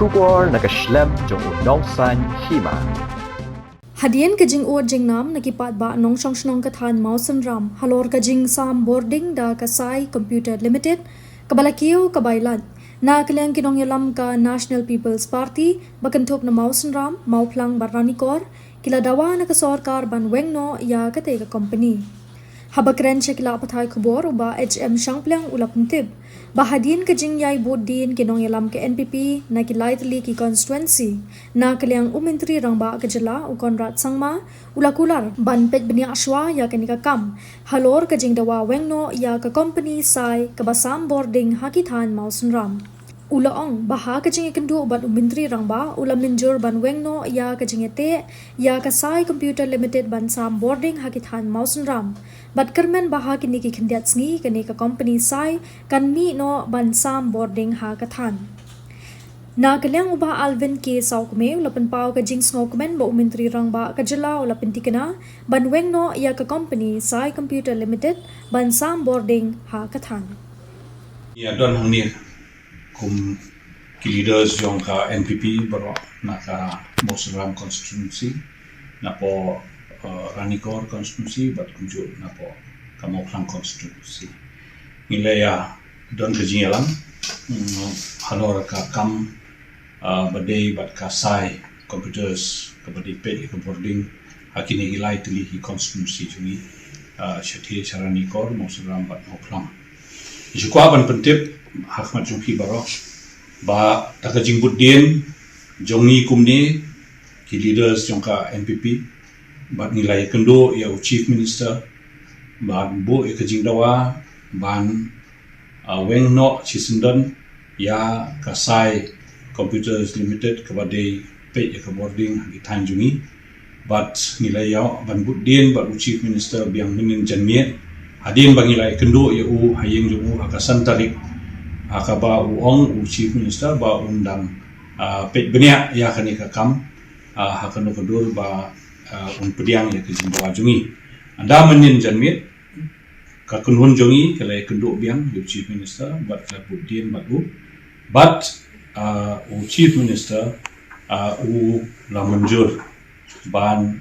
Shubor nakaslem jong unong san Hima. Hadian kajing uat jing nam nakipat ba nong shnong ka Thaiñ Mawsynram halor kajing sam Bording da kasai Computer Limited kabalakiyo kabailan na kaliang Nongïalam ka National People's Party bakantop na Mawsynram mauplang baranikor kila dawa na kasorkar ban Weng no ya kate ka company. Habakren siya kila patay kubor ba HM Shangplang ulapntib. Bahadin kajing yay Bording Nongïalam ke NPP na kilaitli ki constituency na kaliang umintri rang ba kajala u Conrad sangma ulakular ban pet benia aswa ya kanika kam halor kajing dawa Weng no ya ka company sai kabasam Bording haki Thaiñ Mawsynram. Ulaong baha kajing ikendu ban umintri rang ba ula minjur ban Weng no ya kajing ete ya kasai Computer Limited ban sam Bording haki Thaiñ Mawsynram. Bat kermen baha kini ki khendiat sngi kani ka company sai kan mi no ban sam Bording ha ka Thaiñ. Na kaliang uba Alvin ke saukme ulapan pau ka jing snokmen ba umintri rang ba kajala ula Pynthikna ban Weng no ya ka company sai Computer Limited ban sam Bording ha ka Thaiñ. Ya don hangni kum ki leaders yang ka NPP baro na ka Mawsynram constituency na po Ranikor constituency bat kunju na po ka Mawsynram constituency nilai ya don ka Nongïalam halor ka kam badai bat ka sai computers ka badai pet ka Bording hakini ilai tili hi constituency juni shathi Ranikor Mawsynram bat Mawsynram jukwa ban pentip hakmat jungki baro ba taka jingbut dien jongi kumni ki leaders jongka NPP bat nilai kendo ya chief minister ba bu e kajing dawa ban Weng no chisindon ya kasai Computers Limited kabadai pe ya ka Bording di Thaiñ jungi bat nilai ya ban but dien bat chief minister biang minin janmiet hadin bangilai kendo ya u hayeng jungu akasan tarik akaba uong u chief minister ba undang pet benia ya kani ka kam hakano kodur ba un pediang ya kajing bawa jungi anda menin janmit ka kunhun jungi kala kendo biang u chief minister bat la budien batu but u chief minister u la manjur ban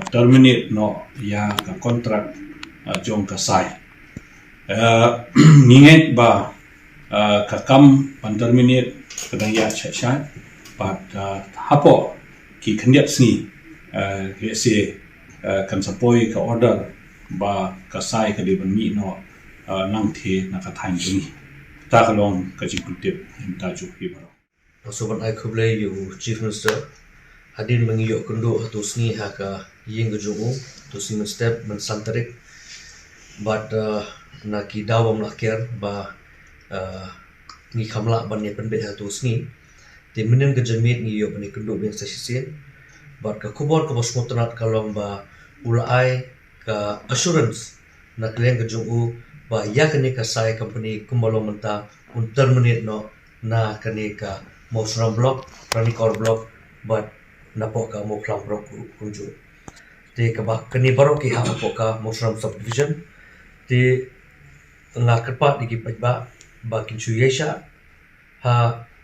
terminate no ya ka kontrak jong kasai ninget ba kakam panterminate kadang ya chai but hapo ki khendiat sni se kan sapoi ka order ba kasai ka de ban mi no nang the na ka Thaiñ juni ta kalong ka jikuntip ta ju hi baro sobat ai khuble yu chief minister hadin mangi yo kundo hatu sni ha ka yeng jungu to sim step man santarik but na ki dawam lakiar ba ni khamla ban ne penbe hatu sni te minen ka jamit ni yo bani kundo beng sasisen but ka khubor ka bosmotanat kalong ba ulai ka assurance na kleng ka jungu ba yakane ka sai company kumbalong manta un terminate no na kane ka Mawsynram block Ranikor block but napo ka Mawsynram block kunju te ka ba kani baro ki ha po ka Mawsynram subdivision te nga kerpat di ki ba bakin chuyesha ha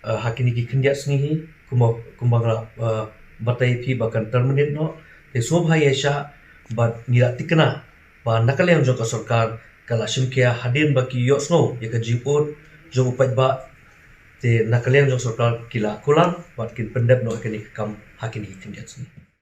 hakini ki khendiat snihi kumbang batai phi bakan terminate no te sob ha yesha but nira tikna ba nakaliang jong ka sarkar kala shimkia hadin baki yosno ya ka jipot jong upat ba te nakaliang jong sarkar kila kulan bat kin pendep no hakini kam hakini khendiat sni